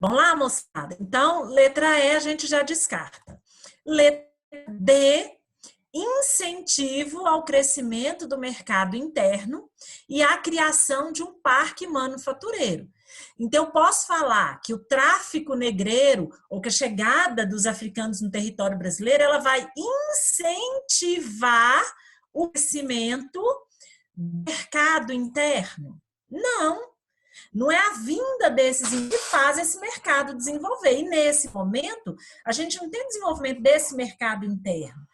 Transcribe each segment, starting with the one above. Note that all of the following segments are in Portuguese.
Vamos lá, moçada? Então, letra E a gente já descarta. Letra D, incentivo ao crescimento do mercado interno e à criação de um parque manufatureiro. Então, eu posso falar que o tráfico negreiro, ou que a chegada dos africanos no território brasileiro, ela vai incentivar o crescimento do mercado interno? Não. Não é a vinda desses que faz esse mercado desenvolver. E nesse momento, a gente não tem desenvolvimento desse mercado interno.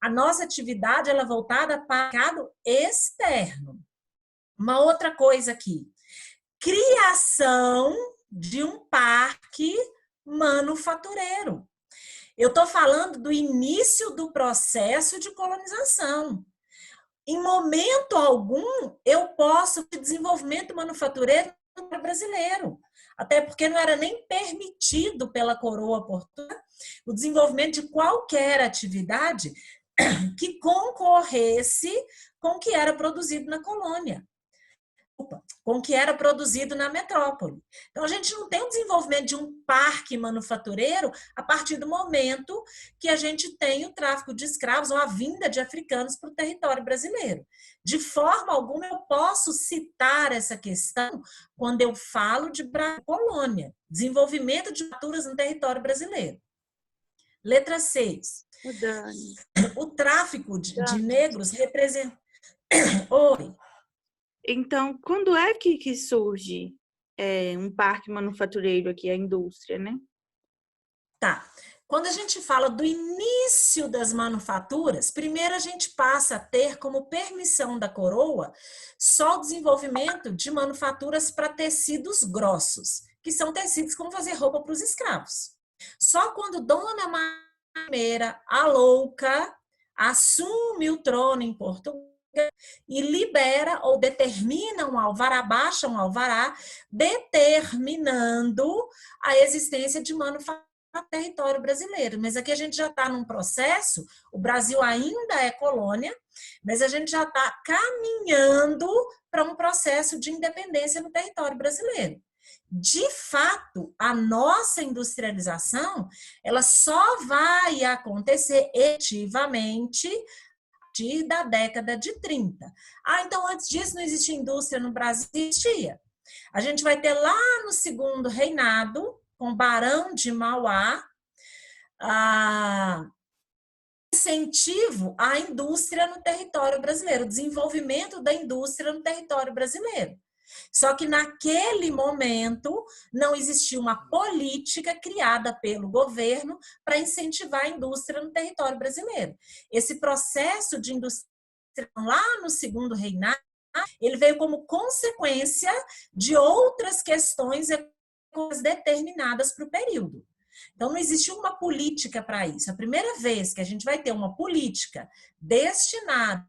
A nossa atividade ela é voltada para o mercado externo. Uma outra coisa aqui, criação de um parque manufatureiro. Eu estou falando do início do processo de colonização. Em momento algum, eu posso ter desenvolvimento manufatureiro brasileiro, até porque não era nem permitido pela coroa portuguesa o desenvolvimento de qualquer atividade que concorresse com o que era produzido na colônia, com o que era produzido na metrópole. Então, a gente não tem o desenvolvimento de um parque manufatureiro a partir do momento que a gente tem o tráfico de escravos ou a vinda de africanos para o território brasileiro. De forma alguma, eu posso citar essa questão quando eu falo de colônia, desenvolvimento de culturas no território brasileiro. Letra 6. O tráfico de negros representa... Oi. Então, quando é que surge um parque manufatureiro aqui, a indústria, né? Tá. Quando a gente fala do início das manufaturas, primeiro a gente passa a ter como permissão da coroa só o desenvolvimento de manufaturas para tecidos grossos, que são tecidos como fazer roupa para os escravos. Só quando Dona Maria I, a louca, assume o trono em Portugal, e libera ou determina um alvará, baixa um alvará, determinando a existência de manufaturas no território brasileiro. Mas aqui a gente já está num processo, o Brasil ainda é colônia, mas a gente já está caminhando para um processo de independência no território brasileiro. De fato, a nossa industrialização, ela só vai acontecer efetivamente da década de 30. Então antes disso não existia indústria no Brasil? Existia. A gente vai ter lá no segundo reinado, com Barão de Mauá, incentivo à indústria no território brasileiro, desenvolvimento da indústria no território brasileiro. Só que naquele momento não existia uma política criada pelo governo para incentivar a indústria no território brasileiro. Esse processo de indústria lá no segundo reinado, ele veio como consequência de outras questões determinadas para o período. Então, não existe uma política para isso. A primeira vez que a gente vai ter uma política destinada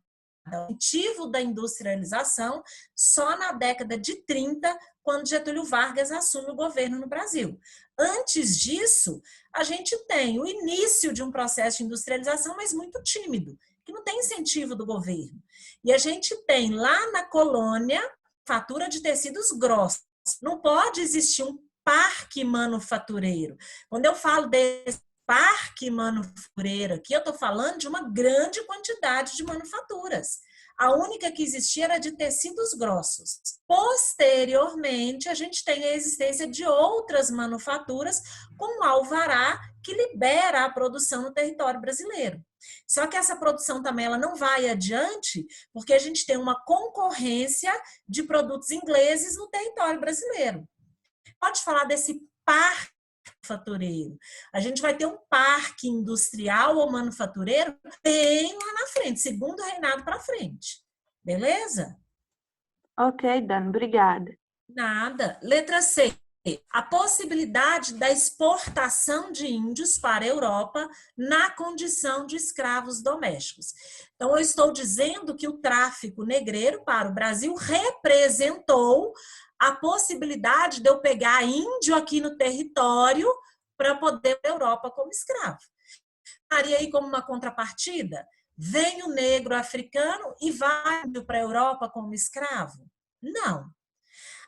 ao incentivo da industrialização só na década de 30, quando Getúlio Vargas assume o governo no Brasil. Antes disso, a gente tem o início de um processo de industrialização, mas muito tímido, que não tem incentivo do governo. E a gente tem lá na colônia fatura de tecidos grossos. Não pode existir um parque manufatureiro. Quando eu falo desse parque manufatureiro aqui, eu estou falando de uma grande quantidade de manufaturas. A única que existia era de tecidos grossos. Posteriormente, a gente tem a existência de outras manufaturas com alvará que libera a produção no território brasileiro. Só que essa produção também ela não vai adiante porque a gente tem uma concorrência de produtos ingleses no território brasileiro. Pode falar desse parque manufatureiro. A gente vai ter um parque industrial ou manufatureiro bem lá na frente, segundo reinado para frente. Beleza? Ok, Dani, obrigada. Nada. Letra C. A possibilidade da exportação de índios para a Europa na condição de escravos domésticos. Então, eu estou dizendo que o tráfico negreiro para o Brasil representou a possibilidade de eu pegar índio aqui no território para poder ir para a Europa como escravo. Daria aí como uma contrapartida? Vem o negro africano e vai para a Europa como escravo? Não.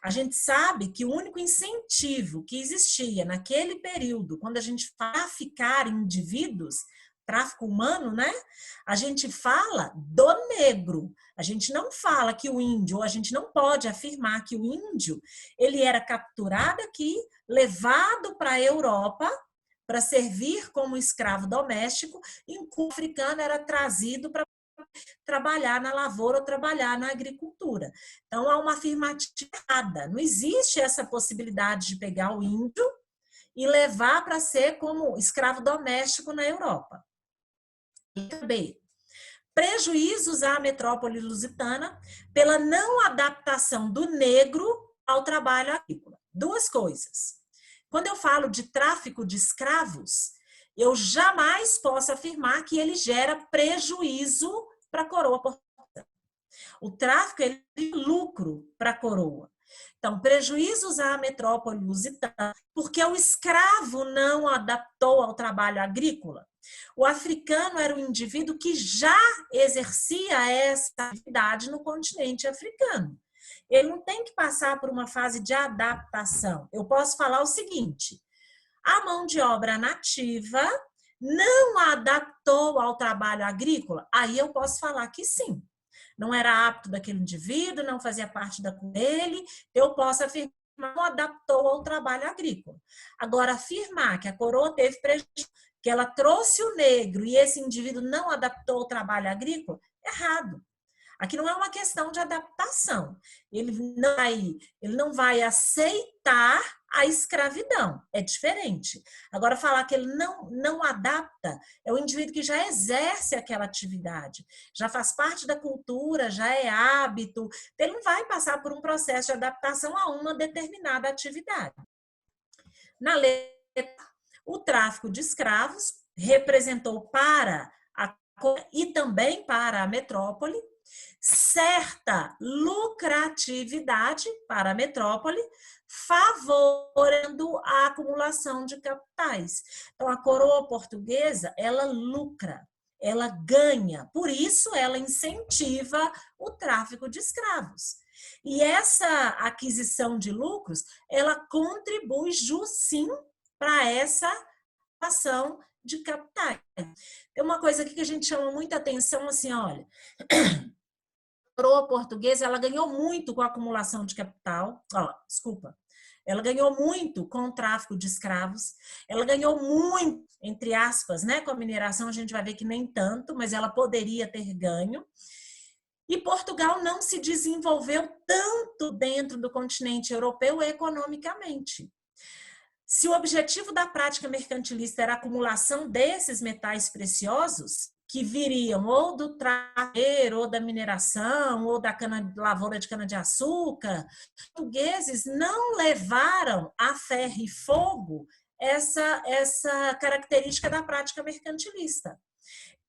A gente sabe que o único incentivo que existia naquele período, quando a gente fala ficar indivíduos, tráfico humano, né? A gente fala do negro. A gente não fala que o índio, ou a gente não pode afirmar que o índio, ele era capturado aqui, levado para a Europa para servir como escravo doméstico, enquanto o africano era trazido para trabalhar na lavoura ou trabalhar na agricultura. Então, há uma afirmativa errada. Não existe essa possibilidade de pegar o índio e levar para ser como escravo doméstico na Europa. B. Prejuízos à metrópole lusitana pela não adaptação do negro ao trabalho agrícola. Duas coisas. Quando eu falo de tráfico de escravos, eu jamais posso afirmar que ele gera prejuízo para a coroa portuguesa. O tráfico é lucro para a coroa. Então, prejuízos à metrópole lusitana, porque o escravo não adaptou ao trabalho agrícola. O africano era um indivíduo que já exercia essa atividade no continente africano. Ele não tem que passar por uma fase de adaptação. Eu posso falar o seguinte: a mão de obra nativa não adaptou ao trabalho agrícola? Aí eu posso falar que sim. Não era apto daquele indivíduo, não fazia parte da dele, eu posso afirmar que não adaptou ao trabalho agrícola. Agora, afirmar que a coroa teve prejuízo, que ela trouxe o negro e esse indivíduo não adaptou ao trabalho agrícola, errado. Aqui não é uma questão de adaptação. Ele não vai aceitar a escravidão. É diferente. Agora, falar que ele não adapta é o indivíduo que já exerce aquela atividade, já faz parte da cultura, já é hábito. Ele não vai passar por um processo de adaptação a uma determinada atividade. Na letra, o tráfico de escravos representou para a e também para a metrópole certa lucratividade para a metrópole, favorecendo a acumulação de capitais. Então, a coroa portuguesa, ela lucra, ela ganha, por isso ela incentiva o tráfico de escravos. E essa aquisição de lucros, ela contribui, sim, para essa ação de capitais. Tem uma coisa aqui que a gente chama muita atenção, assim, olha, a coroa portuguesa, ela ganhou muito com a acumulação de capital, ela ganhou muito com o tráfico de escravos, ela ganhou muito, entre aspas, né, com a mineração, a gente vai ver que nem tanto, mas ela poderia ter ganho. E Portugal não se desenvolveu tanto dentro do continente europeu economicamente. Se o objetivo da prática mercantilista era a acumulação desses metais preciosos, que viriam ou do trabalho, ou da mineração, ou da lavoura de cana-de-açúcar, os portugueses não levaram a ferro e fogo essa característica da prática mercantilista.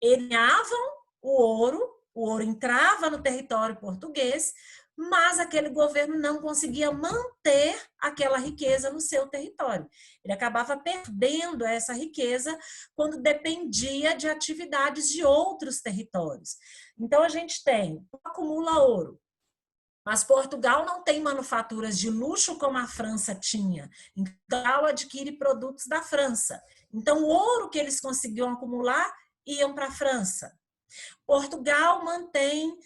Eles ganhavam o ouro entrava no território português, mas aquele governo não conseguia manter aquela riqueza no seu território. Ele acabava perdendo essa riqueza quando dependia de atividades de outros territórios. Então, a gente acumula ouro, mas Portugal não tem manufaturas de luxo como a França tinha. Então, adquire produtos da França. Então, o ouro que eles conseguiam acumular iam para a França. Portugal mantém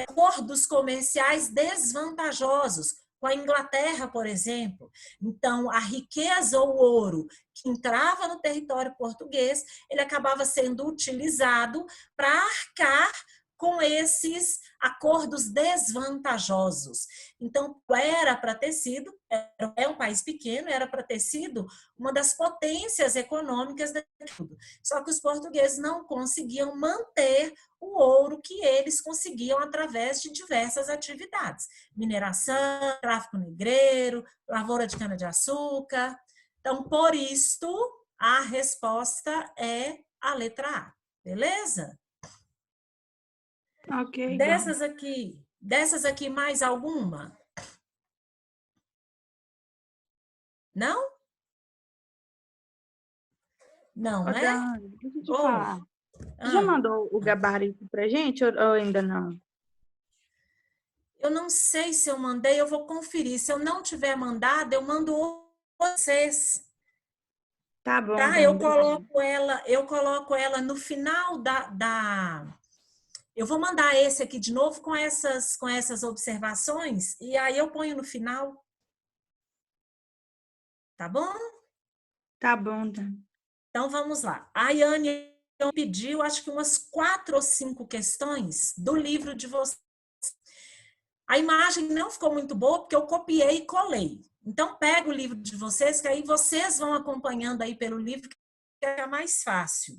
acordos comerciais desvantajosos com a Inglaterra, por exemplo. Então, a riqueza ou o ouro que entrava no território português, ele acabava sendo utilizado para arcar com esses acordos desvantajosos. Então, era para ter sido, é um país pequeno, era para ter sido uma das potências econômicas daquilo. Só que os portugueses não conseguiam manter o ouro que eles conseguiam através de diversas atividades. Mineração, tráfico negreiro, lavoura de cana-de-açúcar. Então, por isto, a resposta é a letra A. Beleza? Ok. Dessas aqui, mais alguma? Não? Não, né? Dani, deixa eu te falar. Você já Ah, mandou o gabarito pra gente ou ainda não? Eu não sei se eu mandei, eu vou conferir. Se eu não tiver mandado, eu mando vocês. Tá bom, Tá? Dani. Eu coloco ela no final Eu vou mandar esse aqui de novo com essas observações e aí eu ponho no final. Tá bom? Tá bom, Dani. Então vamos lá. A Yane pediu, acho que umas 4 ou 5 questões do livro de vocês. A imagem não ficou muito boa porque eu copiei e colei. Então pega o livro de vocês, que aí vocês vão acompanhando aí pelo livro, que é mais fácil.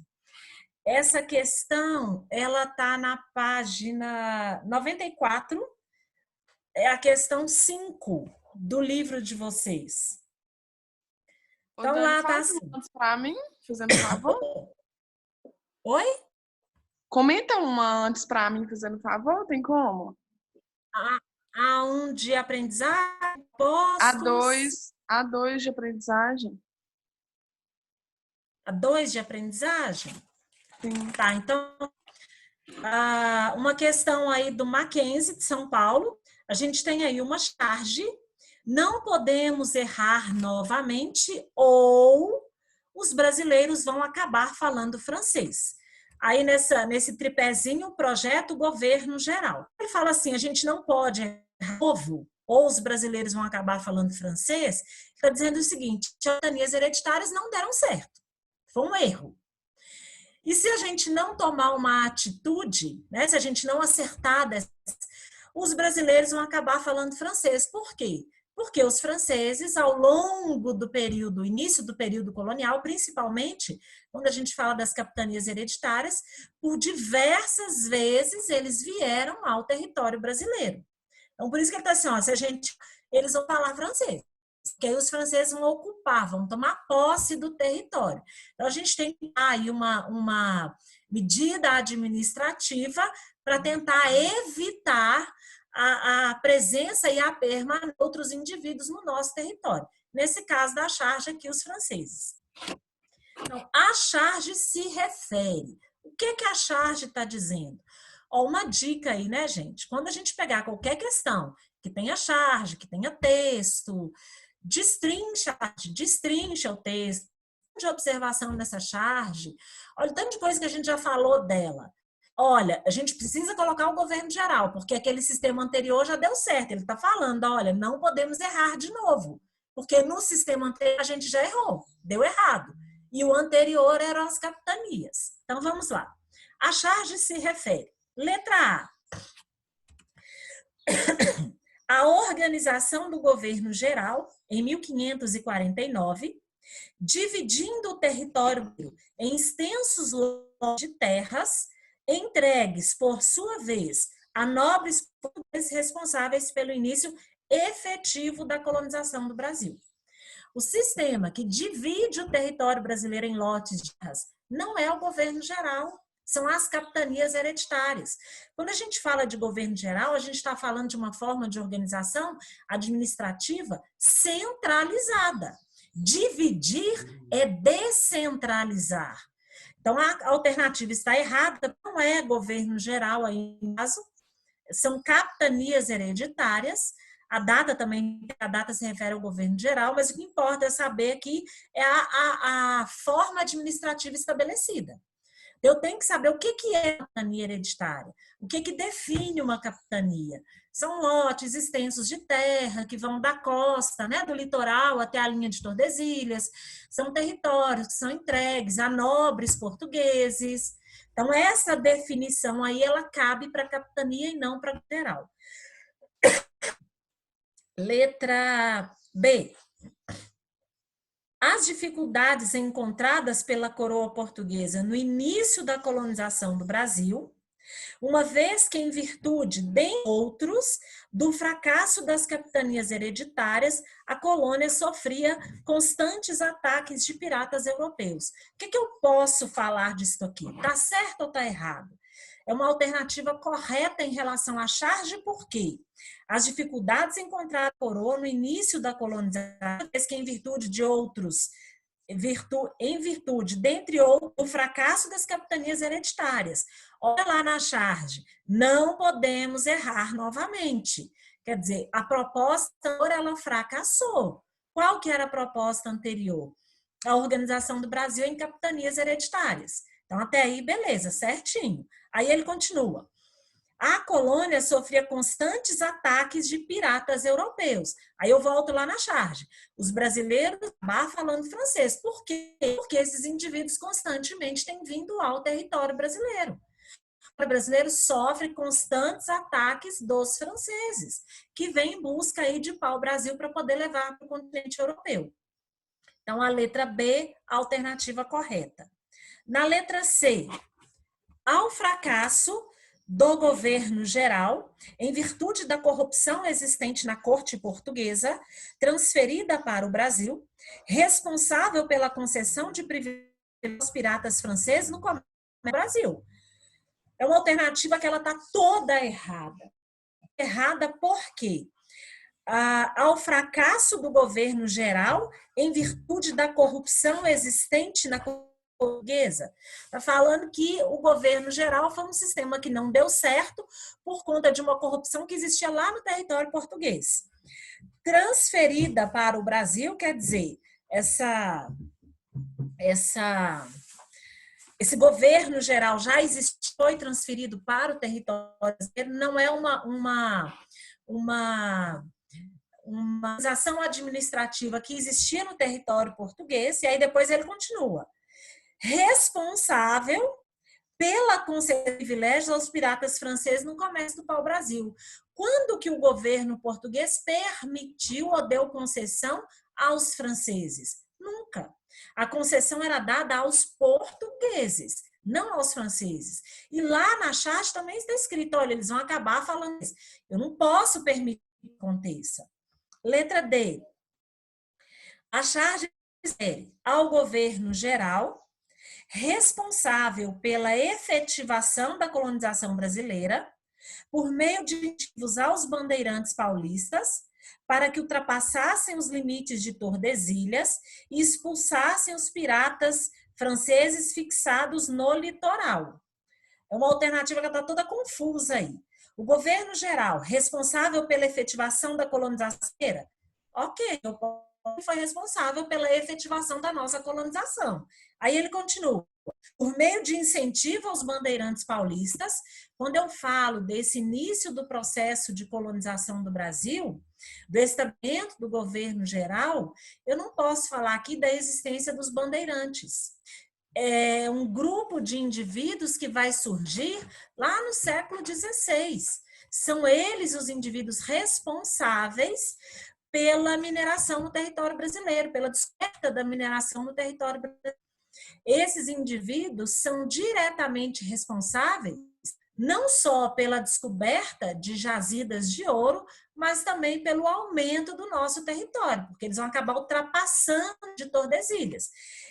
Essa questão, ela está na página 94, é a questão 5 do livro de vocês. Ô, Então Dani, lá tá faz assim. uma antes pra mim, fazendo favor. Oi? Comenta uma antes pra mim, fazendo favor, tem como? Há um de aprendizagem, postos. A2 de aprendizagem. A 2 de aprendizagem? Sim. Tá, então, uma questão aí do Mackenzie, de São Paulo. A gente tem aí uma charge. Não podemos errar novamente ou os brasileiros vão acabar falando francês. Aí, nesse tripézinho, projeto, governo geral. Ele fala assim, a gente não pode errar novo, ou os brasileiros vão acabar falando francês. Está dizendo o seguinte, cidadanias hereditárias não deram certo. Foi um erro. E se a gente não tomar uma atitude, né, se a gente não acertar, os brasileiros vão acabar falando francês. Por quê? Porque os franceses, ao longo do período, início do período colonial, principalmente, quando a gente fala das capitanias hereditárias, por diversas vezes eles vieram ao território brasileiro. Então, por isso que ele está assim, ó, eles vão falar francês, porque aí os franceses vão ocupar, vão tomar posse do território. Então, a gente tem aí uma medida administrativa para tentar evitar a presença e a permanência de outros indivíduos no nosso território. Nesse caso da charge aqui, os franceses. Então, a charge se refere. O que a charge está dizendo? Ó, uma dica aí, né, gente? Quando a gente pegar qualquer questão que tenha charge, que tenha texto, destrincha o texto, de observação nessa charge. Olha, tanto de coisa que a gente já falou dela. Olha, a gente precisa colocar o governo geral, porque aquele sistema anterior já deu certo. Ele está falando, olha, não podemos errar de novo, porque no sistema anterior a gente já errou, deu errado. E o anterior eram as capitanias. Então, vamos lá. A charge se refere. Letra A. A organização do governo geral, em 1549, dividindo o território em extensos lotes de terras, entregues, por sua vez, a nobres portugueses responsáveis pelo início efetivo da colonização do Brasil. O sistema que divide o território brasileiro em lotes de terras não é o governo geral, são as capitanias hereditárias. Quando a gente fala de governo geral, a gente está falando de uma forma de organização administrativa centralizada. Dividir é descentralizar. Então, a alternativa está errada, não é governo geral aí, são capitanias hereditárias. A data se refere ao governo geral, mas o que importa é saber que é a forma administrativa estabelecida. Eu tenho que saber o que é capitania hereditária, o que define uma capitania. São lotes extensos de terra que vão da costa, né, do litoral até a linha de Tordesilhas. São territórios que são entregues a nobres portugueses. Então, essa definição aí, ela cabe para a capitania e não para a federal. Letra B. As dificuldades encontradas pela coroa portuguesa no início da colonização do Brasil, uma vez que, em virtude, dentre outros, do fracasso das capitanias hereditárias, a colônia sofria constantes ataques de piratas europeus. O que eu posso falar disso aqui? Está certo ou está errado? É uma alternativa correta em relação à charge, por quê? As dificuldades encontradas na coroa no início da colonização, que em virtude de outros em virtude, dentre outros, do fracasso das capitanias hereditárias. Olha lá na charge, não podemos errar novamente. Quer dizer, a proposta ela fracassou. Qual que era a proposta anterior? A organização do Brasil em capitanias hereditárias. Então, até aí, beleza, certinho. Aí ele continua. A colônia sofria constantes ataques de piratas europeus. Aí eu volto lá na charge. Os brasileiros acabaram falando francês. Por quê? Porque esses indivíduos constantemente têm vindo ao território brasileiro. O brasileiro sofre constantes ataques dos franceses, que vêm em busca aí de pau-brasil para poder levar para o continente europeu. Então, a letra B, a alternativa correta. Na letra C, ao fracasso do governo geral, em virtude da corrupção existente na corte portuguesa, transferida para o Brasil, responsável pela concessão de privilégios aos piratas franceses no comércio do Brasil. É uma alternativa que ela está toda errada. Errada por quê? Ao fracasso do governo geral, em virtude da corrupção existente na portuguesa. Está falando que o governo geral foi um sistema que não deu certo por conta de uma corrupção que existia lá no território português. Transferida para o Brasil, quer dizer, esse governo geral já existiu, foi transferido para o território brasileiro, não é uma organização administrativa que existia no território português, e aí depois ele continua. Responsável pela concessão de privilégios aos piratas franceses no comércio do pau-brasil. Quando que o governo português permitiu ou deu concessão aos franceses? Nunca. A concessão era dada aos portugueses, não aos franceses. E lá na charge também está escrito, olha, eles vão acabar falando isso. Eu não posso permitir que aconteça. Letra D. A charge refere ao governo geral responsável pela efetivação da colonização brasileira por meio de incentivos aos bandeirantes paulistas para que ultrapassassem os limites de Tordesilhas e expulsassem os piratas franceses fixados no litoral. É uma alternativa que está toda confusa aí. O governo geral, responsável pela efetivação da colonização, ok, foi responsável pela efetivação da nossa colonização. Aí ele continua. Por meio de incentivo aos bandeirantes paulistas, quando eu falo desse início do processo de colonização do Brasil, do estabelecimento do governo geral, eu não posso falar aqui da existência dos bandeirantes. É um grupo de indivíduos que vai surgir lá no século XVI. São eles os indivíduos responsáveis pela mineração no território brasileiro, pela descoberta da mineração no território brasileiro. Esses indivíduos são diretamente responsáveis não só pela descoberta de jazidas de ouro, mas também pelo aumento do nosso território, porque eles vão acabar ultrapassando de Tordesilhas.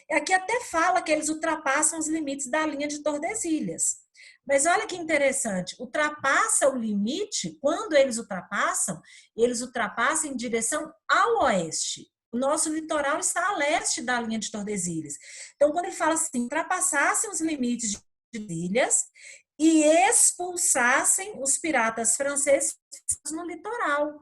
E aqui até fala que eles ultrapassam os limites da linha de Tordesilhas. Mas olha que interessante, ultrapassa o limite, quando eles ultrapassam em direção ao oeste. O nosso litoral está a leste da linha de Tordesilhas. Então, quando ele fala assim, ultrapassassem os limites de Tordesilhas e expulsassem os piratas franceses no litoral.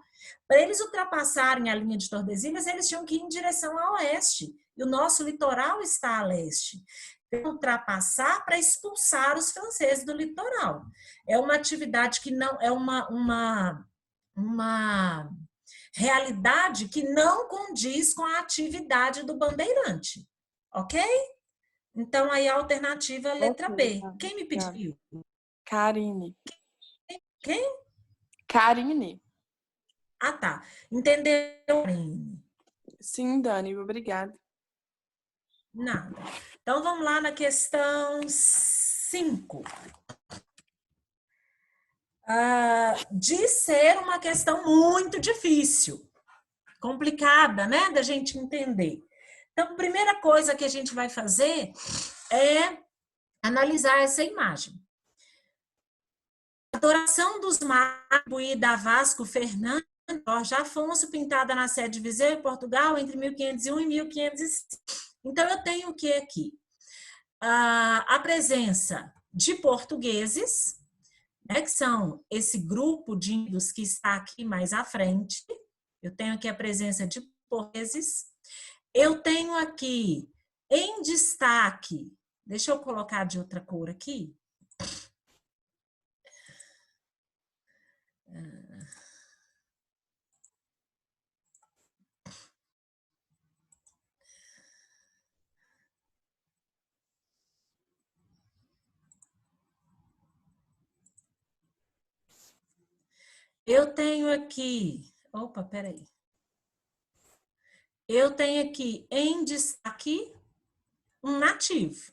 Para eles ultrapassarem a linha de Tordesilhas, eles tinham que ir em direção ao oeste. E o nosso litoral está a leste. Ultrapassar para expulsar os franceses do litoral. É uma atividade que não é uma realidade que não condiz com a atividade do bandeirante. Ok? Então, aí a alternativa é a letra B. Quem me pediu? Karine. Quem? Karine. Ah, tá. Entendeu, Karine? Sim, Dani, obrigada. Nada. Então, vamos lá na questão 5. De ser uma questão muito difícil, complicada, né, da gente entender. Então, a primeira coisa que a gente vai fazer é analisar essa imagem. A Adoração dos Mares, atribuída a Vasco Fernandes Jorge Afonso, pintada na sede de Viseu, em Portugal, entre 1501 e 1505. Então, eu tenho o que aqui? A presença de portugueses, né, que são esse grupo de índios que está aqui mais à frente. Eu tenho aqui a presença de portugueses. Eu tenho aqui, em destaque, deixa eu colocar de outra cor aqui. Eu tenho aqui, opa, peraí. Eu tenho aqui em destaque um nativo.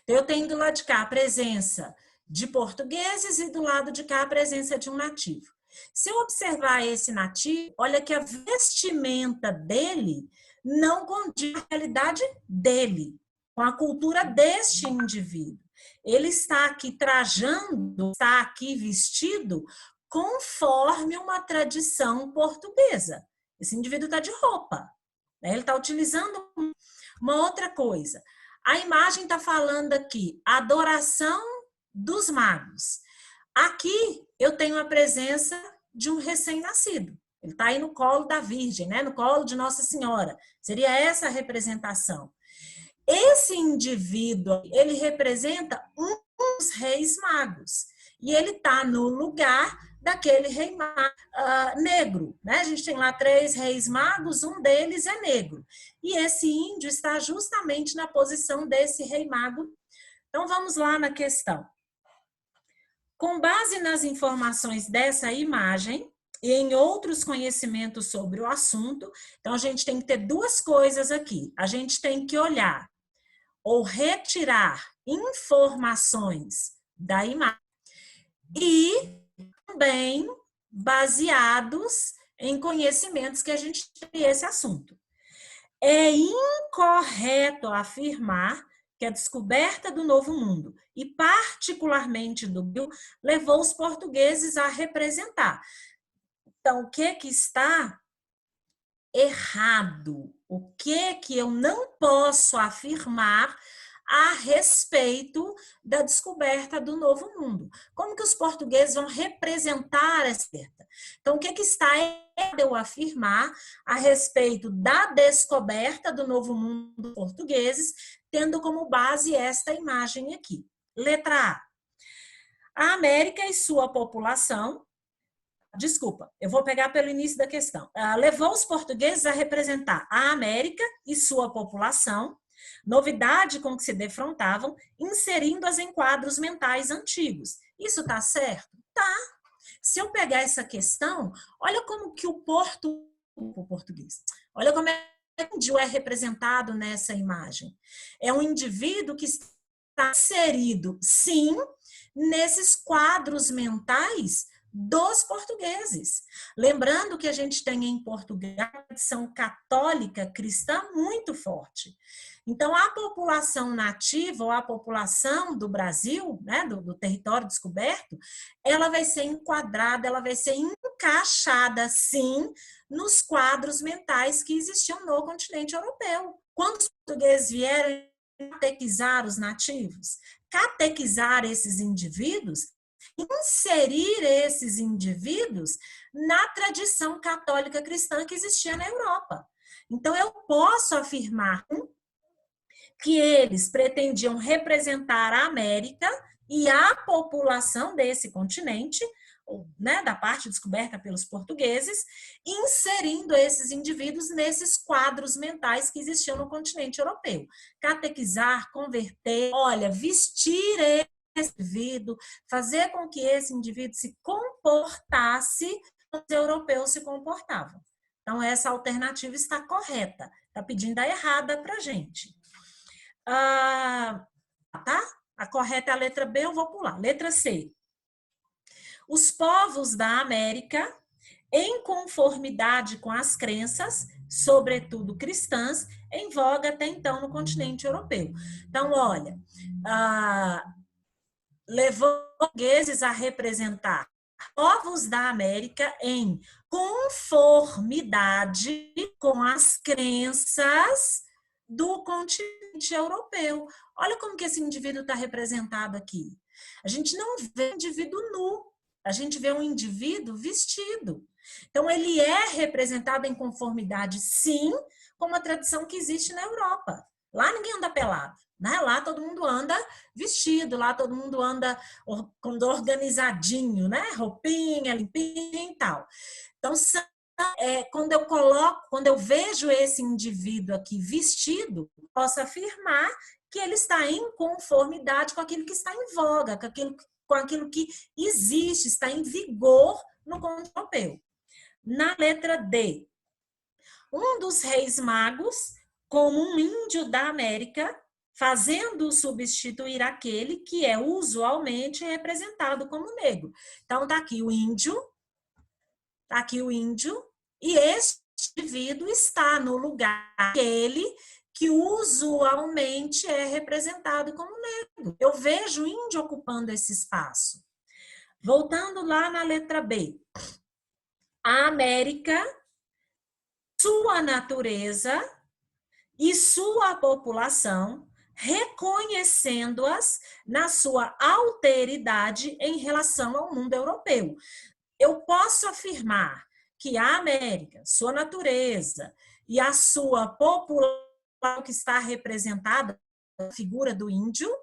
Eu tenho do lado de cá a presença de portugueses e do lado de cá a presença de um nativo. Se eu observar esse nativo, olha que a vestimenta dele não condiz com a realidade dele, com a cultura deste indivíduo. Ele está aqui trajando, está aqui vestido conforme uma tradição portuguesa. Esse indivíduo está de roupa, né? Ele está utilizando uma outra coisa. A imagem está falando aqui, adoração dos magos. Aqui eu tenho a presença de um recém-nascido. Ele está aí no colo da Virgem, né? No colo de Nossa Senhora. Seria essa a representação. Esse indivíduo, ele representa um dos reis magos. E ele está no lugar daquele rei mago negro, né? A gente tem lá 3 reis magos, um deles é negro. E esse índio está justamente na posição desse rei mago. Então, vamos lá na questão. Com base nas informações dessa imagem e em outros conhecimentos sobre o assunto, então a gente tem que ter 2 coisas aqui. A gente tem que olhar ou retirar informações da imagem e também baseados em conhecimentos que a gente tem esse assunto. É incorreto afirmar que a descoberta do Novo Mundo, e particularmente do Brasil, levou os portugueses a representar. Então, o que está errado? O que eu não posso afirmar a respeito da descoberta do Novo Mundo? Como que os portugueses vão representar essa descoberta? Então, o que está errado eu afirmar a respeito da descoberta do Novo Mundo portugueses, tendo como base esta imagem aqui? Letra A. A América e sua população, desculpa, eu vou pegar pelo início da questão. Levou os portugueses a representar a América e sua população, novidade com que se defrontavam, inserindo-as em quadros mentais antigos. Isso está certo? Tá. Se eu pegar essa questão, olha como que o português, olha como o índio é representado nessa imagem. É um indivíduo que está inserido, sim, nesses quadros mentais dos portugueses. Lembrando que a gente tem em Portugal a tradição católica cristã muito forte. Então, a população nativa, ou a população do Brasil, né, do território descoberto, ela vai ser enquadrada, ela vai ser encaixada, sim, nos quadros mentais que existiam no continente europeu. Quando os portugueses vieram catequizar os nativos, catequizar esses indivíduos, inserir esses indivíduos na tradição católica cristã que existia na Europa. Então, eu posso afirmar que eles pretendiam representar a América e a população desse continente, né, da parte descoberta pelos portugueses, inserindo esses indivíduos nesses quadros mentais que existiam no continente europeu. Catequizar, converter, olha, vestir esse indivíduo, fazer com que esse indivíduo se comportasse como os europeus se comportavam. Então, essa alternativa está correta, está pedindo a errada para a gente. Tá? A correta é a letra B, eu vou pular. Letra C. Os povos da América, em conformidade com as crenças, sobretudo cristãs, em voga até então no continente europeu. Então, olha, levou portugueses a representar povos da América em conformidade com as crenças do continente europeu. Olha como que esse indivíduo está representado aqui. A gente não vê um indivíduo nu, a gente vê um indivíduo vestido. Então, ele é representado em conformidade, sim, com uma tradição que existe na Europa. Lá ninguém anda pelado, né? Lá todo mundo anda vestido, lá todo mundo anda organizadinho, né? Roupinha, limpinha e tal. Então, quando eu vejo esse indivíduo aqui vestido, posso afirmar que ele está em conformidade com aquilo que está em voga, com aquilo que existe, está em vigor no continente europeu. Na letra D, um dos reis magos, como um índio da América, fazendo substituir aquele que é usualmente representado como negro. Então, está aqui o índio, e este indivíduo está no lugar daquele que usualmente é representado como negro. Eu vejo o índio ocupando esse espaço. Voltando lá na letra B. A América, sua natureza e sua população, reconhecendo-as na sua alteridade em relação ao mundo europeu. Eu posso afirmar que a América, sua natureza e a sua população que está representada na figura do índio,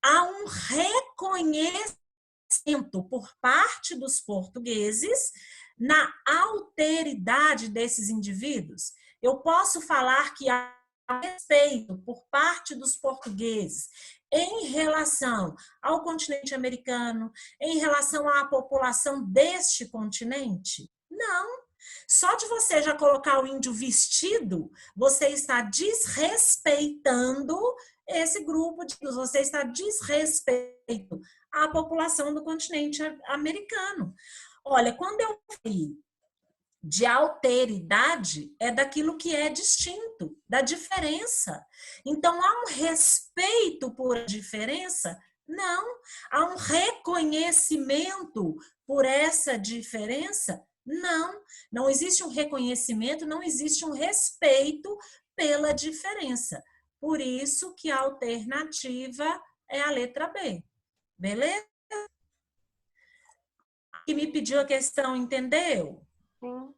há um reconhecimento por parte dos portugueses na alteridade desses indivíduos. Eu posso falar que há respeito por parte dos portugueses em relação ao continente americano, em relação à população deste continente? Não. Só de você já colocar o índio vestido, você está desrespeitando esse grupo, você está desrespeitando a população do continente americano. Olha, quando eu falei de alteridade, é daquilo que é distinto, da diferença. Então, há um respeito por a diferença? Não. Há um reconhecimento por essa diferença? Não. Não existe um reconhecimento, não existe um respeito pela diferença. Por isso que a alternativa é a letra B. Beleza? Que me pediu a questão, entendeu? Sim.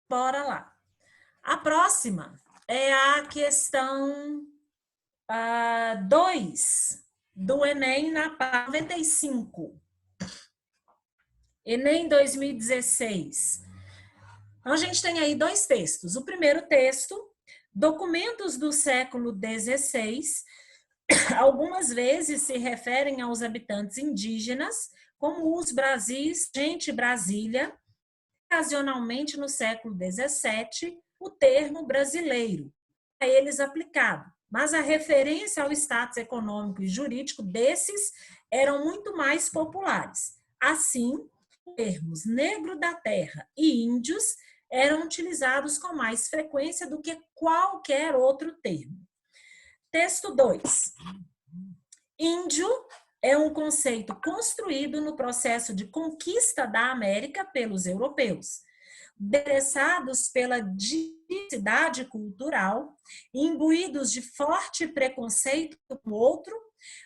Bora lá. A próxima é a questão 2 do Enem na página 95. Enem 2016. Então, a gente tem aí 2 textos. O primeiro texto, documentos do século XVI, algumas vezes se referem aos habitantes indígenas, como os Brasis, gente Brasília, ocasionalmente no século XVII, o termo brasileiro, a eles aplicado. Mas a referência ao status econômico e jurídico desses eram muito mais populares. Assim, os termos negro da terra e índios eram utilizados com mais frequência do que qualquer outro termo. Texto 2. Índio é um conceito construído no processo de conquista da América pelos europeus, interessados pela diversidade cultural, imbuídos de forte preconceito com o outro,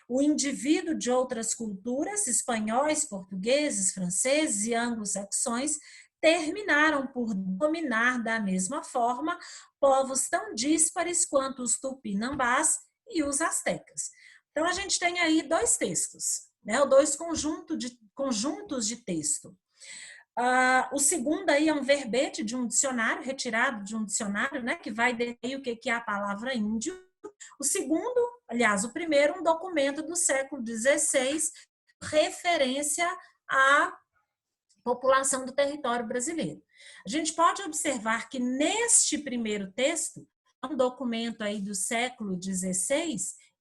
o indivíduo de outras culturas, espanhóis, portugueses, franceses e anglo-saxões, terminaram por dominar da mesma forma povos tão díspares quanto os tupinambás e os astecas. Então, a gente tem aí 2 textos, né? 2 conjuntos de texto. O segundo aí é um verbete de um dicionário, retirado de um dicionário, né? Que vai definir o que é a palavra índio. O segundo, aliás, o primeiro, um documento do século XVI, referência à população do território brasileiro. A gente pode observar que neste primeiro texto, um documento aí do século XVI,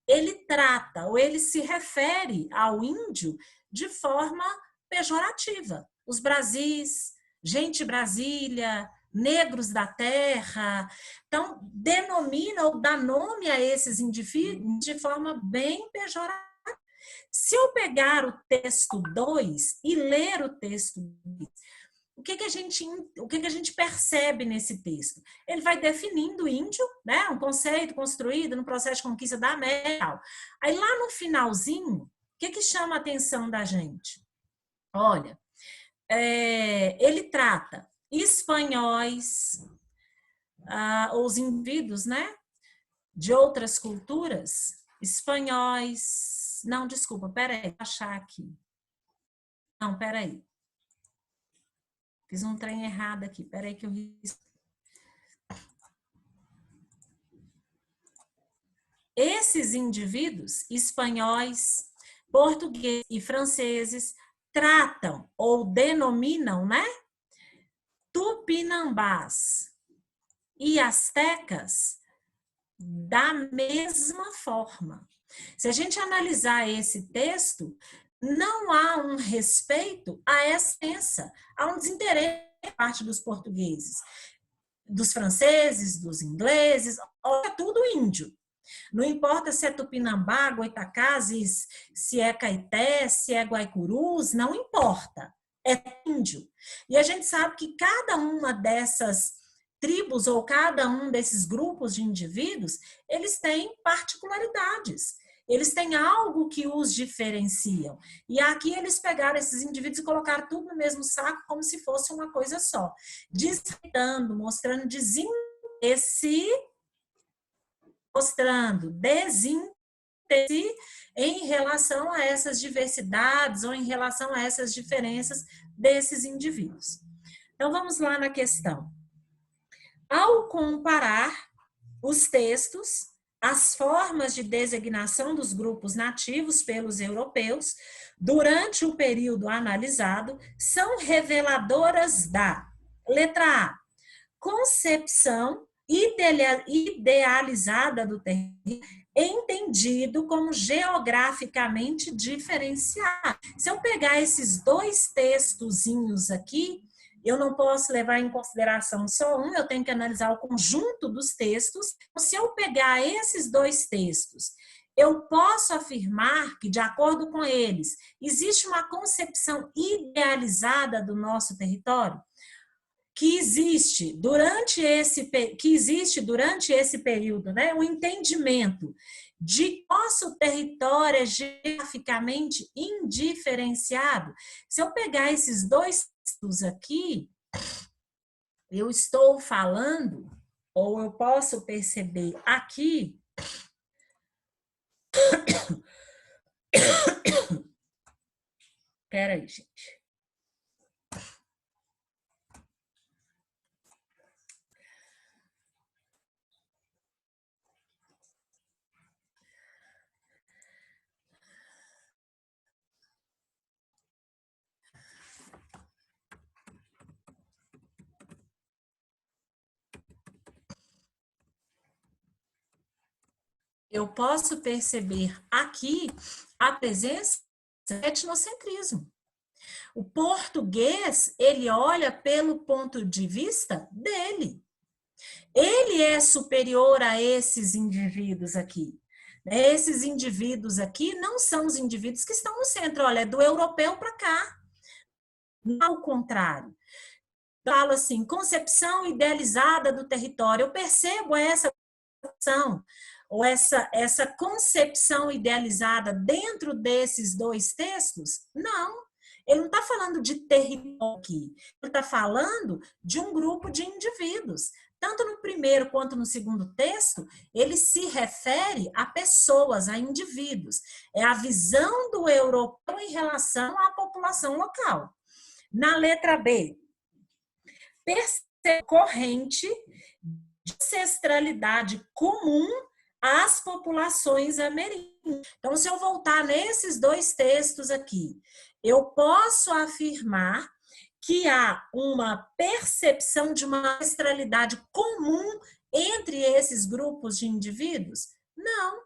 ele trata ou ele se refere ao índio de forma pejorativa. Os Brasis, gente Brasília, negros da terra. Então, denomina ou dá nome a esses indivíduos de forma bem pejorativa. Se eu pegar o texto 2 e ler o texto 2, o que a gente percebe nesse texto? Ele vai definindo o índio, né? Um conceito construído no processo de conquista da América. Aí lá no finalzinho, o que chama a atenção da gente? Olha, ele trata espanhóis, os indivíduos, né? De outras culturas, espanhóis... Não, desculpa, peraí, vou achar aqui. Não, peraí. Fiz um trem errado aqui, peraí que eu risco. Esses indivíduos, espanhóis, portugueses e franceses, tratam ou denominam, né? Tupinambás e astecas da mesma forma. Se a gente analisar esse texto, não há um respeito à essência, há um desinteresse por parte dos portugueses, dos franceses, dos ingleses, é tudo índio. Não importa se é Tupinambá, Goitacazes, se é Caeté, se é Guaicurus, não importa, é índio. E a gente sabe que cada uma dessas tribos ou cada um desses grupos de indivíduos, eles têm particularidades. Eles têm algo que os diferenciam. E aqui eles pegaram esses indivíduos e colocaram tudo no mesmo saco como se fosse uma coisa só. Desrespeitando, mostrando desinteresse em relação a essas diversidades ou em relação a essas diferenças desses indivíduos. Então, vamos lá na questão. Ao comparar os textos, as formas de designação dos grupos nativos pelos europeus durante o período analisado são reveladoras da letra A, concepção idealizada do território, entendido como geograficamente diferenciado. Se eu pegar esses dois textozinhos aqui, eu não posso levar em consideração só um, eu tenho que analisar o conjunto dos textos. Se eu pegar esses dois textos, eu posso afirmar que, de acordo com eles, existe uma concepção idealizada do nosso território? Que existe durante esse período, né, o entendimento de que nosso território é geograficamente indiferenciado. Se eu pegar esses dois textos aqui, eu estou falando, ou eu posso perceber aqui, peraí, gente. Eu posso perceber aqui a presença do etnocentrismo. O português, ele olha pelo ponto de vista dele. Ele é superior a esses indivíduos aqui. Esses indivíduos aqui não são os indivíduos que estão no centro, olha, é do europeu para cá. Não ao contrário. Falo assim, concepção idealizada do território. Eu percebo essa concepção, ou essa concepção idealizada dentro desses dois textos? Não. Ele não está falando de território aqui. Ele está falando de um grupo de indivíduos. Tanto no primeiro quanto no segundo texto, ele se refere a pessoas, a indivíduos. É a visão do europeu em relação à população local. Na letra B, percebe corrente de ancestralidade comum às populações ameríndias. Então, se eu voltar nesses dois textos aqui, eu posso afirmar que há uma percepção de uma ancestralidade comum entre esses grupos de indivíduos? Não.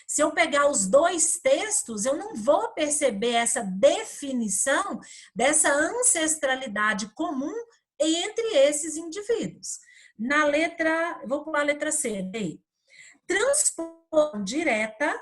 Se eu pegar os dois textos, eu não vou perceber essa definição dessa ancestralidade comum entre esses indivíduos. Na letra, vou pular a letra C, transposição direta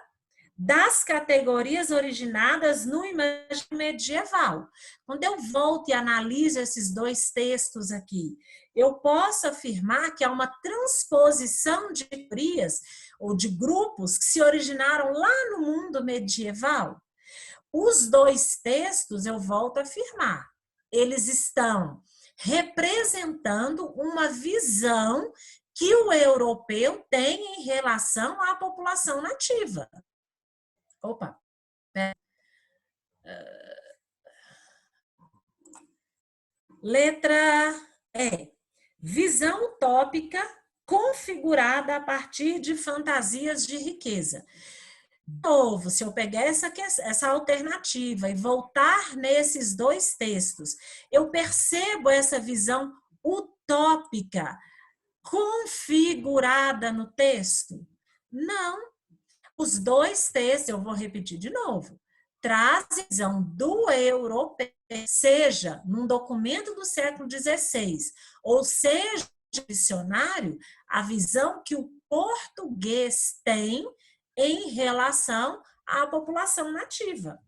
das categorias originadas no imaginário medieval. Quando eu volto e analiso esses dois textos aqui, eu posso afirmar que há uma transposição de categorias ou de grupos que se originaram lá no mundo medieval. Os dois textos, eu volto a afirmar, eles estão representando uma visão que o europeu tem em relação à população nativa. Opa! Letra E. Visão utópica configurada a partir de fantasias de riqueza. De novo, se eu pegar essa alternativa e voltar nesses dois textos, eu percebo essa visão utópica configurada no texto? Não. Os dois textos, eu vou repetir de novo, traz a visão do europeu, seja num documento do século XVI, ou seja no dicionário, a visão que o português tem em relação à população nativa.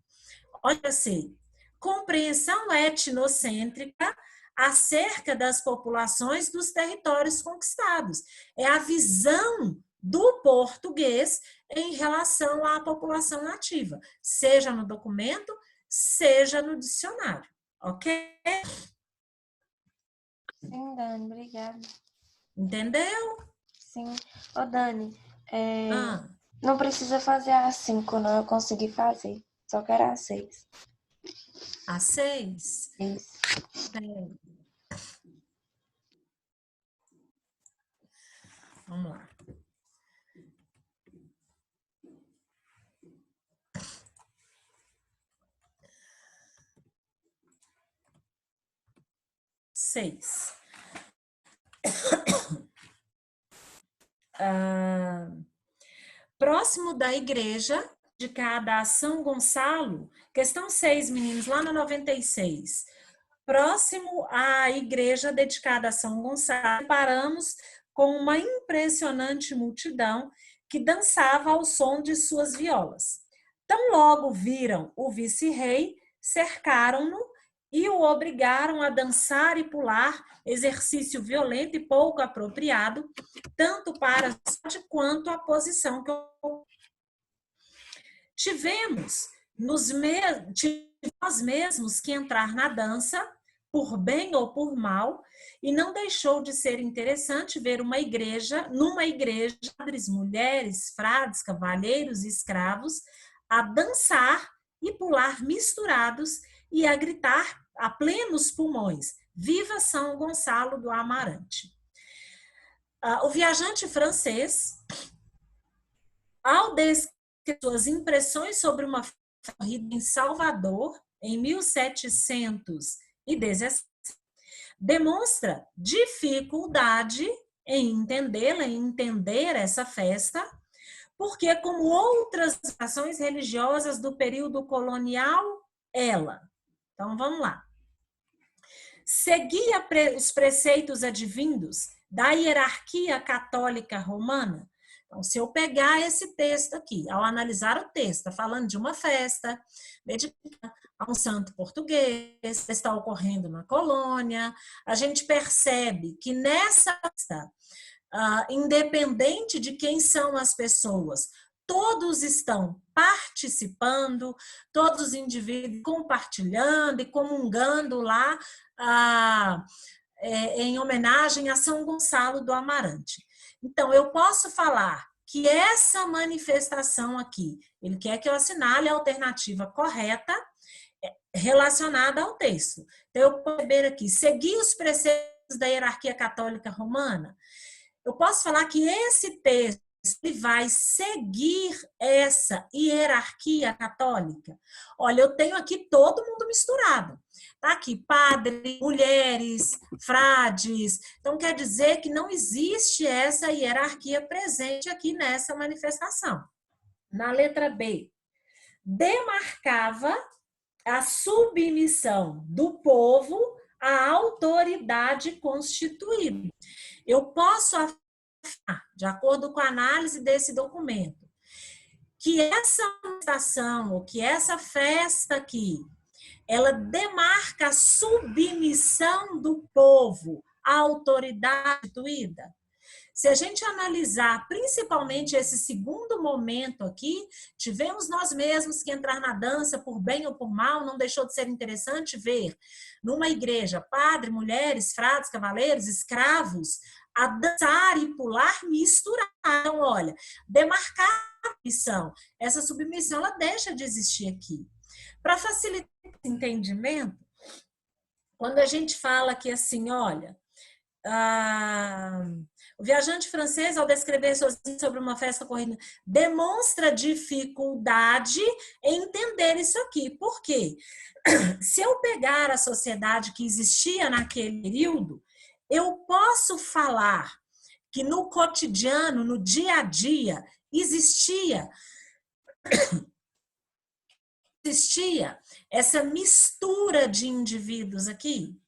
Olha assim, compreensão etnocêntrica acerca das populações dos territórios conquistados. É a visão do português em relação à população nativa, seja no documento, seja no dicionário, ok? Sim, Dani, obrigada. Entendeu? Sim. Ô, Dani, não precisa fazer a 5, não. Eu consegui fazer. Só quero a 6. A 6? Isso. Vamos lá. Próximo da igreja, dedicada a São Gonçalo, questão 6, meninos, lá no 96. Próximo à igreja dedicada a São Gonçalo, paramos com uma impressionante multidão que dançava ao som de suas violas. Tão logo viram o vice-rei, cercaram-no e o obrigaram a dançar e pular, exercício violento e pouco apropriado, tanto para a sorte quanto a posição que tivemos nós mesmos que entrar na dança, por bem ou por mal, e não deixou de ser interessante ver numa igreja, padres, mulheres, frades, cavalheiros e escravos, a dançar e pular misturados e a gritar a plenos pulmões: Viva São Gonçalo do Amarante! O viajante francês, ao descrever suas impressões sobre uma corrida em Salvador, em 1717, demonstra dificuldade em entendê-la, em entender essa festa, porque, como outras ações religiosas do período colonial, então vamos lá, seguia os preceitos advindos da hierarquia católica romana. Então, se eu pegar esse texto aqui, ao analisar o texto, está falando de uma festa dedicada a um santo português, está ocorrendo na colônia, a gente percebe que nessa festa, independente de quem são as pessoas, todos estão participando, todos os indivíduos compartilhando e comungando lá em homenagem a São Gonçalo do Amarante. Então, eu posso falar que essa manifestação aqui, ele quer que eu assinale a alternativa correta relacionada ao texto. Então, eu posso ver aqui, seguir os preceitos da hierarquia católica romana. Eu posso falar que esse texto ele vai seguir essa hierarquia católica. Olha, eu tenho aqui todo mundo misturado. Tá aqui padres, mulheres, frades. Então, quer dizer que não existe essa hierarquia presente aqui nessa manifestação. Na letra B, demarcava a submissão do povo à autoridade constituída. Eu posso afirmar, de acordo com a análise desse documento, que essa manifestação, ou que essa festa aqui, ela demarca a submissão do povo à autoridade instituída. Se a gente analisar principalmente esse segundo momento aqui, tivemos nós mesmos que entrar na dança por bem ou por mal, não deixou de ser interessante ver numa igreja padre, mulheres, frades, cavaleiros, escravos, a dançar e pular misturados. Então, olha, demarcar a submissão. Essa submissão ela deixa de existir aqui. Para facilitar esse entendimento, quando a gente fala que assim, olha, o viajante francês, ao descrever sozinho sobre uma festa corrida, demonstra dificuldade em entender isso aqui. Por quê? Se eu pegar a sociedade que existia naquele período, eu posso falar que no cotidiano, no dia a dia, existia essa mistura de indivíduos aqui.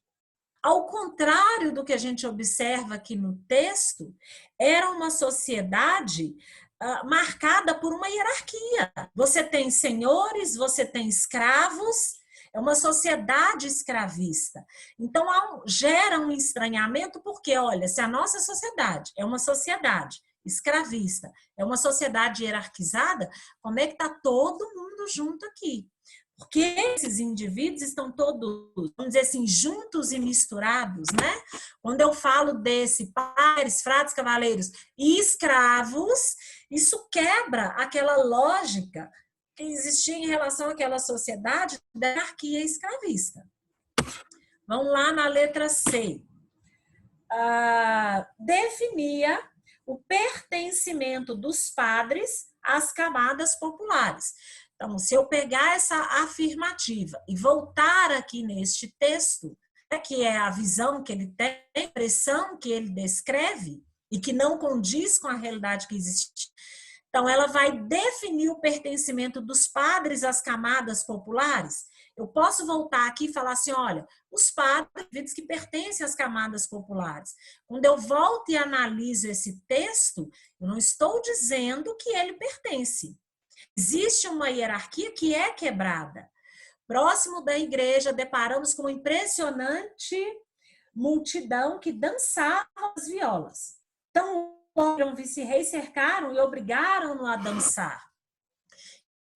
Ao contrário do que a gente observa aqui no texto, era uma sociedade marcada por uma hierarquia. Você tem senhores, você tem escravos, é uma sociedade escravista. Então, gera um estranhamento, porque, olha, se a nossa sociedade é uma sociedade escravista, é uma sociedade hierarquizada, como é que está todo mundo junto aqui? Porque esses indivíduos estão todos, vamos dizer assim, juntos e misturados, né? Quando eu falo desse pares, frades, cavaleiros e escravos, isso quebra aquela lógica que existia em relação àquela sociedade da hierarquia escravista. Vamos lá na letra C. Definia o pertencimento dos padres às camadas populares. Então, se eu pegar essa afirmativa e voltar aqui neste texto, que é a visão que ele tem, a impressão que ele descreve e que não condiz com a realidade que existe. Então, ela vai definir o pertencimento dos padres às camadas populares. Eu posso voltar aqui e falar assim, olha, os padres que pertencem às camadas populares. Quando eu volto e analiso esse texto, eu não estou dizendo que ele pertence. Existe uma hierarquia que é quebrada. Próximo da igreja, deparamos com uma impressionante multidão que dançava as violas. Então, o vice-rei cercaram e obrigaram-no a dançar.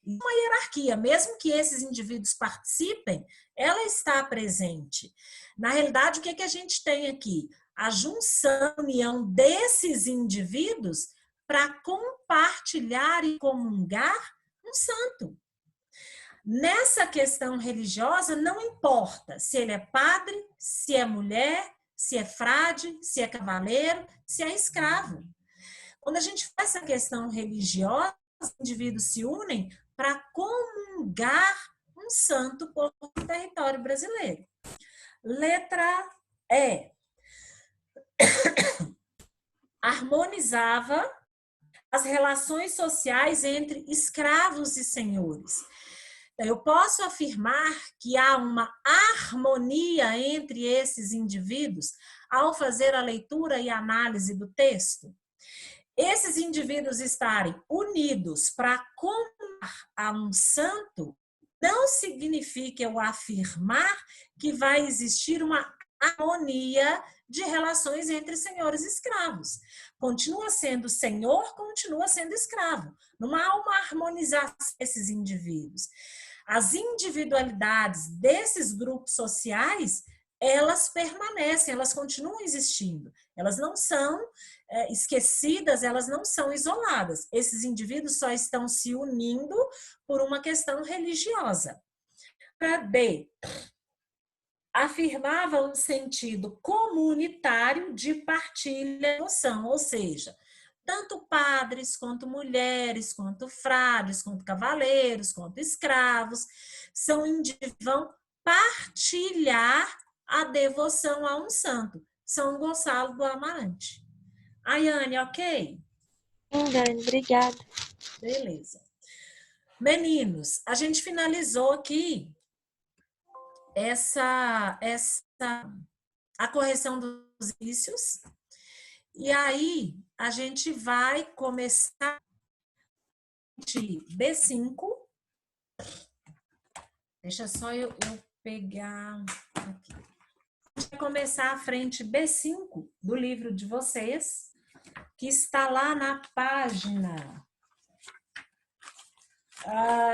Uma hierarquia, mesmo que esses indivíduos participem, ela está presente. Na realidade, o que a gente tem aqui? A junção, a união desses indivíduos para compartilhar e comungar um santo. Nessa questão religiosa, não importa se ele é padre, se é mulher, se é frade, se é cavaleiro, se é escravo. Quando a gente faz essa questão religiosa, os indivíduos se unem para comungar um santo por território brasileiro. Letra E. Harmonizava as relações sociais entre escravos e senhores. Eu posso afirmar que há uma harmonia entre esses indivíduos ao fazer a leitura e análise do texto. Esses indivíduos estarem unidos para comungar a um santo não significa eu afirmar que vai existir uma harmonia de relações entre senhores e escravos. Continua sendo senhor, continua sendo escravo. Não há uma harmonização desses indivíduos. As individualidades desses grupos sociais, elas permanecem, elas continuam existindo. Elas não são esquecidas, elas não são isoladas. Esses indivíduos só estão se unindo por uma questão religiosa. Para B, afirmava um sentido comunitário de partilha de emoção, ou seja, tanto padres, quanto mulheres, quanto frades, quanto cavaleiros, quanto escravos, vão partilhar a devoção a um santo, São Gonçalo do Amarante. Ayane, ok? Sim, Dani, obrigada. Beleza. Meninos, a gente finalizou aqui a correção dos vícios. E aí, a gente vai começar B5. Deixa só eu pegar aqui. Vai começar a frente B5 do livro de vocês, que está lá na página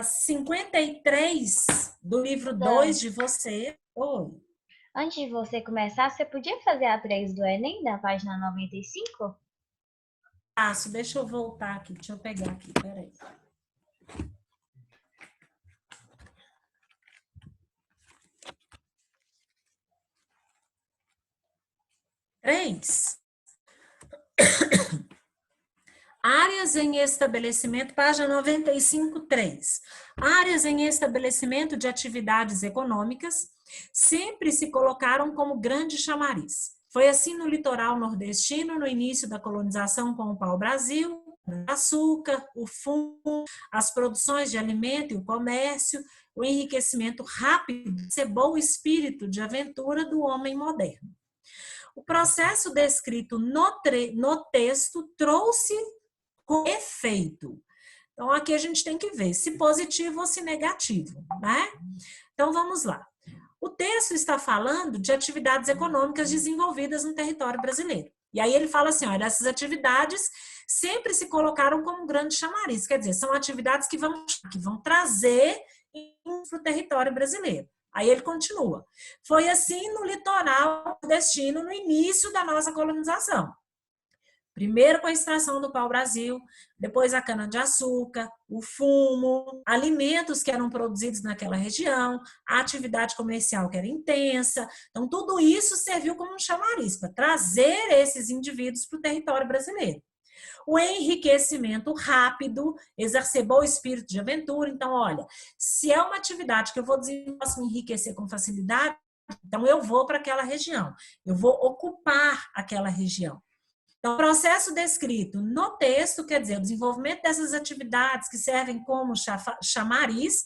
53 do livro 2 de você. Oi. Antes de você começar, você podia fazer a 3 do Enem, da página 95? Deixa eu voltar aqui, deixa eu pegar aqui, peraí. Áreas em estabelecimento, página 95, 3. Áreas em estabelecimento de atividades econômicas sempre se colocaram como grande chamariz. Foi assim no litoral nordestino, no início da colonização com o pau-brasil, o açúcar, o fumo, as produções de alimento e o comércio, o enriquecimento rápido, cebou o espírito de aventura do homem moderno. O processo descrito no texto trouxe com efeito. Então, aqui a gente tem que ver se positivo ou se negativo, né? Então, vamos lá. O texto está falando de atividades econômicas desenvolvidas no território brasileiro. E aí ele fala assim, olha, essas atividades sempre se colocaram como um grande chamariz, quer dizer, são atividades que vão trazer para o território brasileiro. Aí ele continua. Foi assim no litoral nordestino, no início da nossa colonização. Primeiro com a extração do pau-brasil, depois a cana-de-açúcar, o fumo, alimentos que eram produzidos naquela região, a atividade comercial que era intensa. Então, tudo isso serviu como um chamariz para trazer esses indivíduos para o território brasileiro. O enriquecimento rápido exacerbou o espírito de aventura. Então, olha, se é uma atividade que eu vou posso me enriquecer com facilidade, então eu vou para aquela região, eu vou ocupar aquela região. Então, o processo descrito no texto, quer dizer, o desenvolvimento dessas atividades que servem como chamariz,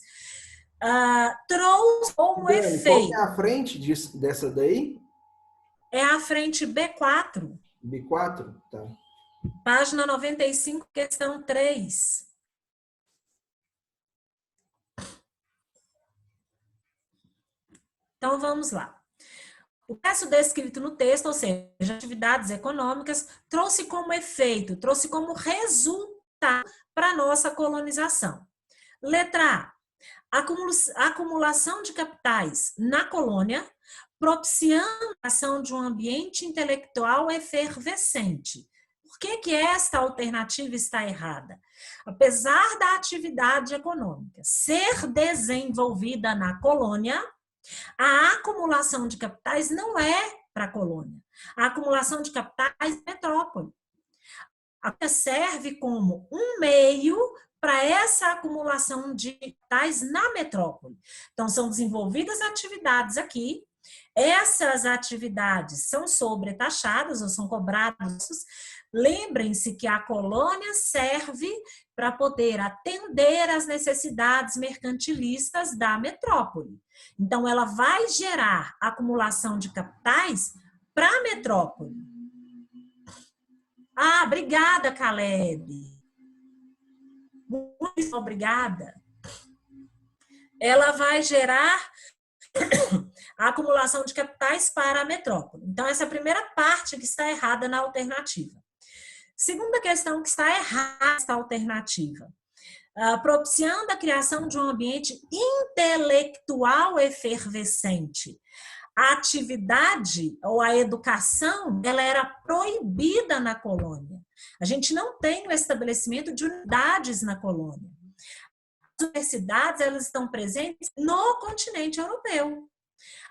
trouxe como efeito. Qual é a frente dessa daí? É a frente B4. B4? Tá. Página 95, questão 3. Então, vamos lá. O processo descrito no texto, ou seja, atividades econômicas, trouxe como efeito, trouxe como resultado para a nossa colonização. Letra A. Acumulação de capitais na colônia, propiciando a ação de um ambiente intelectual efervescente. Por que esta alternativa está errada? Apesar da atividade econômica ser desenvolvida na colônia, a acumulação de capitais não é para a colônia. A acumulação de capitais é metrópole. A serve como um meio para essa acumulação de capitais na metrópole. Então, são desenvolvidas atividades aqui. Essas atividades são sobretaxadas ou são cobradas. Lembrem-se que a colônia serve para poder atender às necessidades mercantilistas da metrópole. Então, ela vai gerar acumulação de capitais para a metrópole. Obrigada, Caleb. Muito obrigada. Ela vai gerar a acumulação de capitais para a metrópole. Então, essa é a primeira parte que está errada na alternativa. Segunda questão que está errada nesta alternativa. Propiciando a criação de um ambiente intelectual efervescente. A atividade ou a educação, ela era proibida na colônia. A gente não tem o estabelecimento de unidades na colônia. As universidades, elas estão presentes no continente europeu.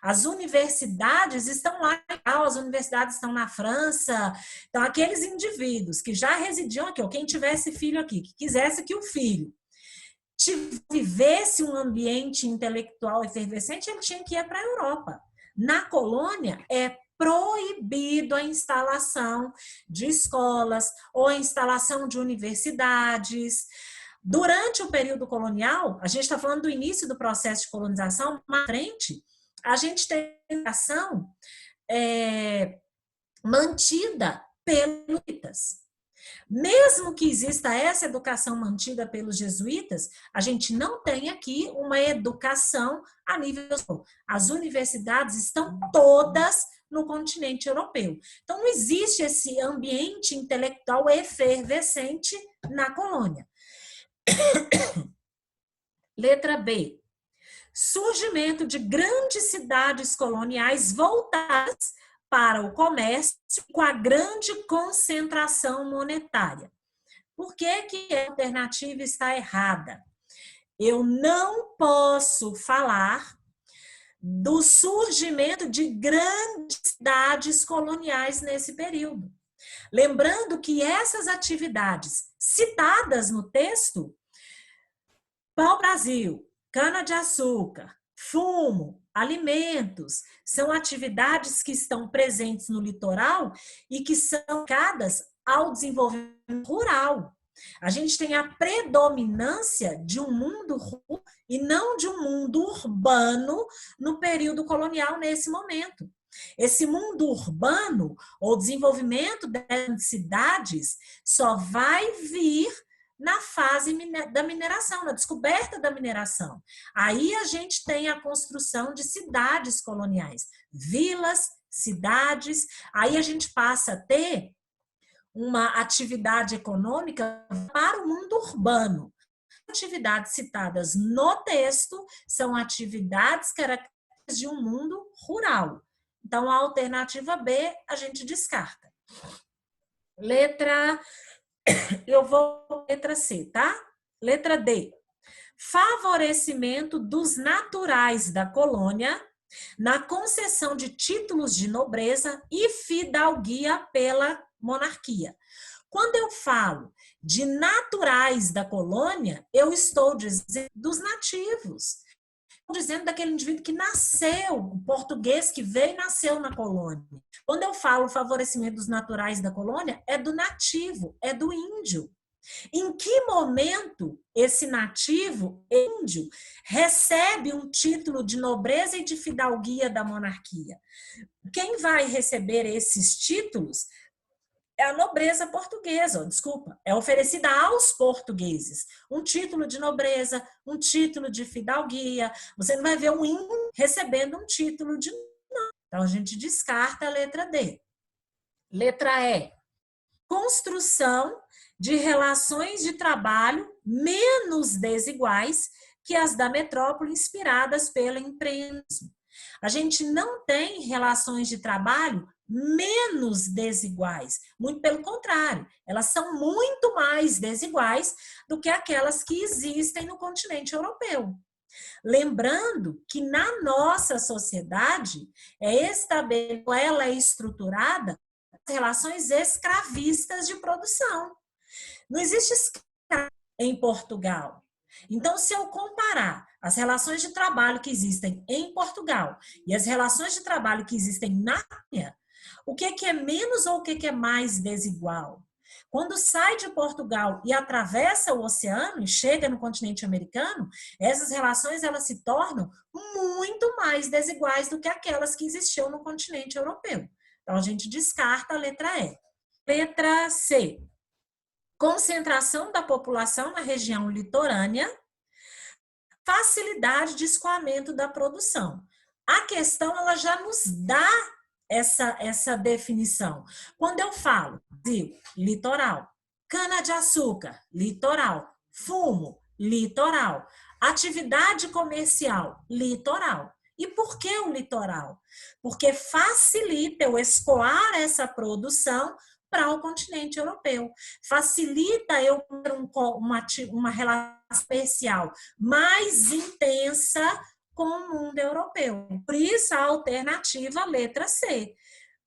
As universidades estão lá, as universidades estão na França. Então, aqueles indivíduos que já residiam aqui, ou quem tivesse filho aqui, que quisesse que o filho vivesse um ambiente intelectual efervescente, ele tinha que ir para a Europa. Na colônia, é proibido a instalação de escolas ou a instalação de universidades. Durante o período colonial, a gente está falando do início do processo de colonização, na frente, a gente tem a educação mantida pelos jesuítas. Mesmo que exista essa educação mantida pelos jesuítas, a gente não tem aqui uma educação a nível. As universidades estão todas no continente europeu. Então, não existe esse ambiente intelectual efervescente na colônia. Letra B. Surgimento de grandes cidades coloniais voltadas para o comércio com a grande concentração monetária. Por que que a alternativa está errada? Eu não posso falar do surgimento de grandes cidades coloniais nesse período. Lembrando que essas atividades citadas no texto, pau-brasil, cana-de-açúcar, fumo, alimentos, são atividades que estão presentes no litoral e que são ligadas ao desenvolvimento rural. A gente tem a predominância de um mundo rural e não de um mundo urbano no período colonial nesse momento. Esse mundo urbano, ou desenvolvimento das cidades, só vai vir na fase da mineração, na descoberta da mineração. Aí a gente tem a construção de cidades coloniais, vilas, cidades, aí a gente passa a ter uma atividade econômica para o mundo urbano. Atividades citadas no texto são atividades características de um mundo rural. Então, a alternativa B a gente descarta. Eu vou letra C, tá? Letra D. Favorecimento dos naturais da colônia na concessão de títulos de nobreza e fidalguia pela monarquia. Quando eu falo de naturais da colônia, eu estou dizendo dos nativos. Estou dizendo daquele indivíduo que nasceu, o português que veio e nasceu na colônia. Quando eu falo favorecimento dos naturais da colônia, é do nativo, é do índio. Em que momento esse nativo índio recebe um título de nobreza e de fidalguia da monarquia? Quem vai receber esses títulos é a nobreza portuguesa, é oferecida aos portugueses. Um título de nobreza, um título de fidalguia. Você não vai ver um índio recebendo um título de nobreza. Então, a gente descarta a letra D. Letra E. Construção de relações de trabalho menos desiguais que as da metrópole inspiradas pelo empreendedorismo. A gente não tem relações de trabalho menos desiguais, muito pelo contrário, elas são muito mais desiguais do que aquelas que existem no continente europeu. Lembrando que na nossa sociedade ela é estruturada as relações escravistas de produção. Não existe escravo em Portugal. Então, se eu comparar as relações de trabalho que existem em Portugal e as relações de trabalho que existem na Índia, o que é menos ou o que é mais desigual? Quando sai de Portugal e atravessa o oceano e chega no continente americano, essas relações elas se tornam muito mais desiguais do que aquelas que existiam no continente europeu. Então, a gente descarta a letra E. Letra C. Concentração da população na região litorânea, facilidade de escoamento da produção. A questão ela já nos dá essa definição. Quando eu falo de litoral, cana-de-açúcar, litoral, fumo, litoral, atividade comercial, litoral. E por que o litoral? Porque facilita eu escoar essa produção para o continente europeu. Facilita eu ter uma relação comercial mais intensa com o mundo europeu. Por isso, a alternativa, letra C.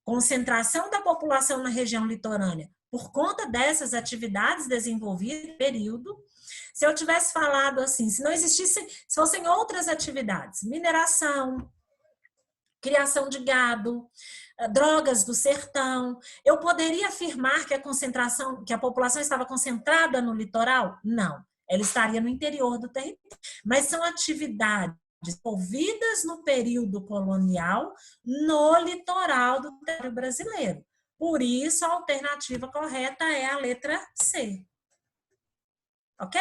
Concentração da população na região litorânea. Por conta dessas atividades desenvolvidas no período, se eu tivesse falado assim, se não existisse, se fossem outras atividades, mineração, criação de gado, drogas do sertão, eu poderia afirmar que a população estava concentrada no litoral? Não, ela estaria no interior do território. Mas são atividades desenvolvidas no período colonial no litoral do território brasileiro. Por isso, a alternativa correta é a letra C. Ok?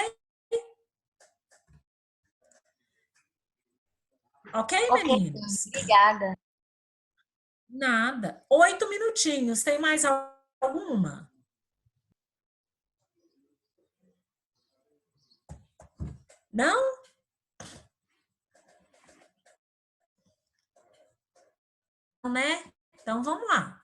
Ok, meninos? Obrigada. Nada. 8 minutinhos. Tem mais alguma? Não? Né? Então, vamos lá.